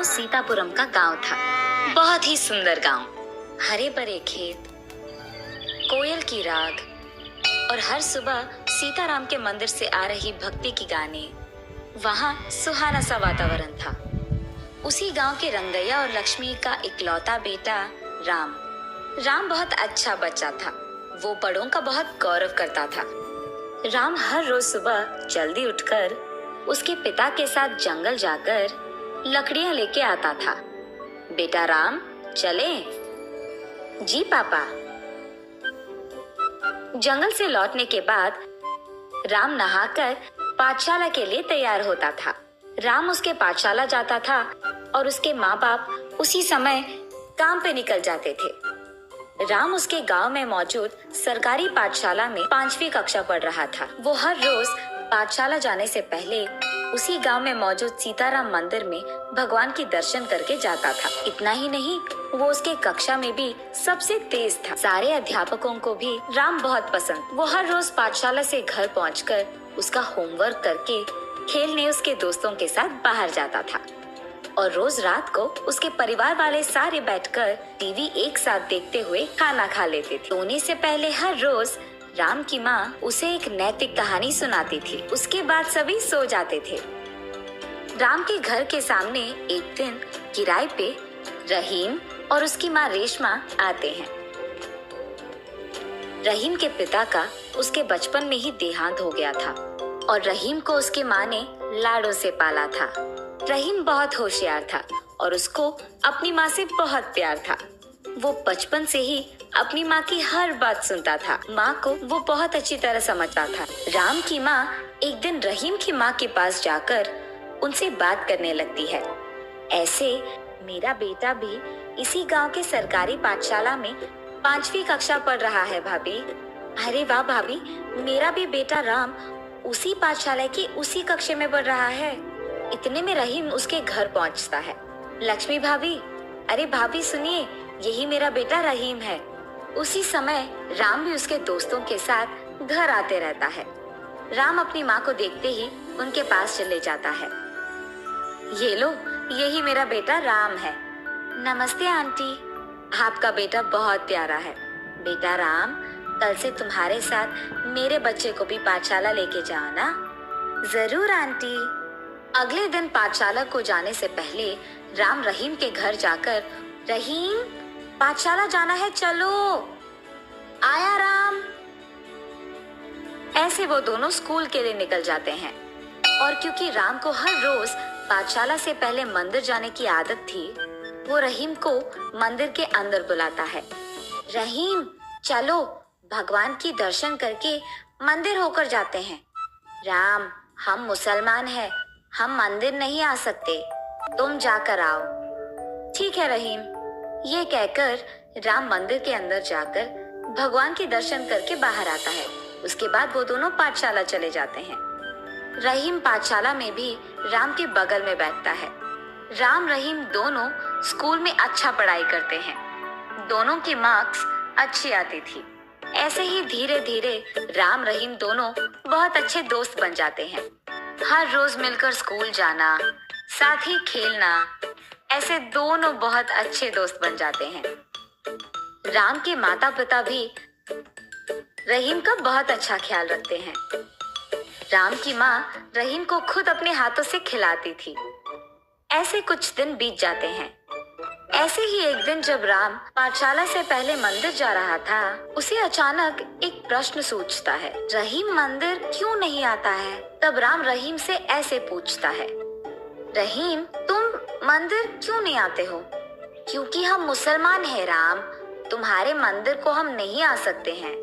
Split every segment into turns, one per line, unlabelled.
वो सीतापुरम का गांव था। बहुत ही सुंदर गांव, हरे भरे खेत, कोयल की राग और हर सुबह सीताराम के मंदिर से आ रही भक्ति की गाने। वहाँ सुहाना सा वातावरण था। उसी गांव के रंगैया और लक्ष्मी का इकलौता बेटा राम। राम बहुत अच्छा बच्चा था। वो बड़ों का बहुत गौरव करता था। राम हर रोज सुबह जल्दी उठकर उसके पिता के साथ जंगल जाकर लकड़ियां लेके आता था। बेटा राम, चले? जी पापा। जंगल से लौटने के बाद राम नहाकर पाठशाला के लिए तैयार होता था। राम उसके पाठशाला जाता था और उसके माँ बाप उसी समय काम पे निकल जाते थे। राम उसके गांव में मौजूद सरकारी पाठशाला में 5वीं कक्षा पढ़ रहा था। वो हर रोज पाठशाला जाने से पहले उसी गांव में मौजूद सीताराम मंदिर में भगवान की दर्शन करके जाता था। इतना ही नहीं, वो उसके कक्षा में भी सबसे तेज था। सारे अध्यापकों को भी राम बहुत पसंद। वो हर रोज पाठशाला से घर पहुंचकर उसका होमवर्क करके खेलने उसके दोस्तों के साथ बाहर जाता था और रोज रात को उसके परिवार वाले सारे बैठकर टीवी एक साथ देखते हुए खाना खा लेते थे। सोने से पहले हर रोज राम की माँ उसे एक नैतिक कहानी सुनाती थी। उसके बाद सभी सो जाते थे। राम के घर के सामने एक दिन किराए पे रहीम और उसकी माँ रेशमा आते हैं। रहीम के पिता का उसके बचपन में ही देहांत हो गया था और रहीम को उसकी माँ ने लाडों से पाला था। रहीम बहुत होशियार था और उसको अपनी माँ से बहुत प्यार था। वो बचपन से ही अपनी माँ की हर बात सुनता था। माँ को वो बहुत अच्छी तरह समझता था। राम की माँ एक दिन रहीम की माँ के पास जाकर उनसे बात करने लगती है। ऐसे मेरा बेटा भी इसी गांव के सरकारी पाठशाला में 5वीं कक्षा पढ़ रहा है भाभी। अरे वाह भाभी, मेरा भी बेटा राम उसी पाठशाला की उसी कक्षा में पढ़ रहा है। इतने में रहीम उसके घर पहुंचता है। लक्ष्मी भाभी, अरे भाभी सुनिए, यही मेरा बेटा रहीम है। उसी समय राम भी उसके दोस्तों के साथ घर आते रहता है। राम अपनी माँ को देखते ही उनके पास चले जाता है। ये लो, यही मेरा बेटा राम है। नमस्ते आंटी, आपका बेटा बहुत प्यारा है। बेटा राम, कल से तुम्हारे साथ मेरे बच्चे को भी पाठशाला लेके जाओ ना। जरूर आंटी। अगले दिन पाठशाला को जाने से पहले राम रहीम के घर जाकर, रहीम पाठशाला जाना है, चलो। आया राम। ऐसे वो दोनों स्कूल के लिए निकल जाते हैं और क्योंकि राम को हर रोज पाठशाला से पहले मंदिर जाने की आदत थी, वो रहीम को मंदिर के अंदर बुलाता है। रहीम, चलो भगवान की दर्शन करके मंदिर होकर जाते हैं। राम, हम मुसलमान हैं, हम मंदिर नहीं आ सकते, तुम जाकर आओ। ठीक है रहीम। ये कहकर राम मंदिर के अंदर जाकर भगवान के दर्शन करके बाहर आता है। उसके बाद वो दोनों पाठशाला चले जाते हैं। रहीम पाठशाला में भी राम के बगल में बैठता है। राम रहीम दोनों स्कूल में अच्छा पढ़ाई करते हैं। दोनों की मार्क्स अच्छी आती थी। ऐसे ही धीरे धीरे राम रहीम दोनों बहुत अच्छे दोस्त बन जाते हैं। हर रोज मिलकर स्कूल जाना, साथ ही खेलना, ऐसे दोनों बहुत अच्छे दोस्त बन जाते हैं। राम के माता पिता भी रहीम का बहुत अच्छा ख्याल रखते हैं। राम की माँ रहीम को खुद अपने हाथों से खिलाती थी। ऐसे कुछ दिन बीत जाते हैं। ऐसे ही एक दिन जब राम पाठशाला से पहले मंदिर जा रहा था, उसे अचानक एक प्रश्न सूझता है। रहीम मंदिर क्यों नहीं आता है? तब राम रहीम से ऐसे पूछता है, रहीम तुम मंदिर क्यों नहीं आते हो? क्योंकि हम मुसलमान हैं राम, तुम्हारे मंदिर को हम नहीं आ सकते हैं।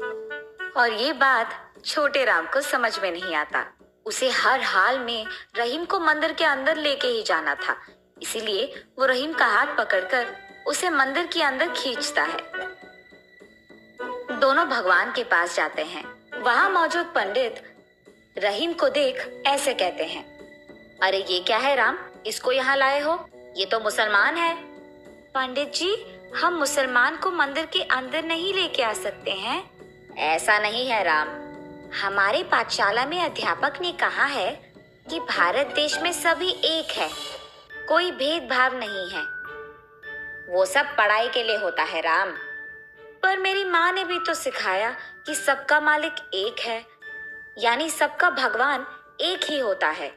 और ये बात छोटे राम को समझ में नहीं आता। उसे हर हाल में रहीम को मंदिर के अंदर लेके ही जाना था, इसीलिए वो रहीम का हाथ पकड़कर उसे मंदिर के अंदर खींचता है। दोनों भगवान के पास जाते हैं। वहां मौजूद पंडित रहीम को देख ऐसे कहते हैं, अरे ये क्या है राम, इसको यहाँ लाए हो? ये तो मुसलमान है। पंडित जी, हम मुसलमान को मंदिर के अंदर नहीं लेके आ सकते हैं। ऐसा नहीं है राम, हमारे पाठशाला में अध्यापक ने कहा है कि भारत देश में सभी एक है, कोई भेदभाव नहीं है। वो सब पढ़ाई के लिए होता है राम। पर मेरी माँ ने भी तो सिखाया कि सबका मालिक एक है, यानी सबका भगवान एक ही होता है।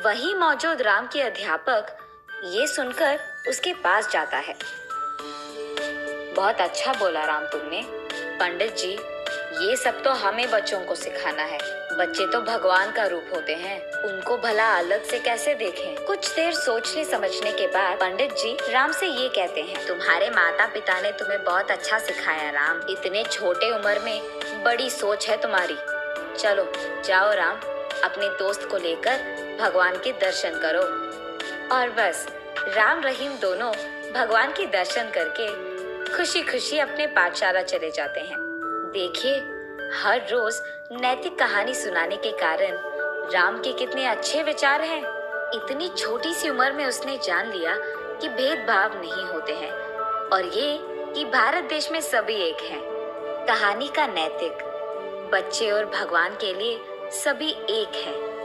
वहीं मौजूद राम के अध्यापक ये सुनकर उसके पास जाता है। बहुत अच्छा बोला राम तुमने। पंडित जी, ये सब तो हमें बच्चों को सिखाना है। बच्चे तो भगवान का रूप होते हैं, उनको भला अलग से कैसे देखें? कुछ देर सोचने समझने के बाद पंडित जी राम से ये कहते हैं, तुम्हारे माता पिता ने तुम्हें बहुत अच्छा सिखाया राम। इतने छोटे उम्र में बड़ी सोच है तुम्हारी। चलो जाओ राम, अपने दोस्त को लेकर भगवान के दर्शन करो। और बस राम रहीम दोनों भगवान के दर्शन करके खुशी खुशी अपने पाठशाला चले जाते हैं। देखिए, हर रोज नैतिक कहानी सुनाने के कारण राम के कितने अच्छे विचार हैं। इतनी छोटी सी उम्र में उसने जान लिया कि भेदभाव नहीं होते हैं और ये कि भारत देश में सभी एक हैं। कहानी का नैतिक, बच्चे और भगवान के लिए सभी एक हैं।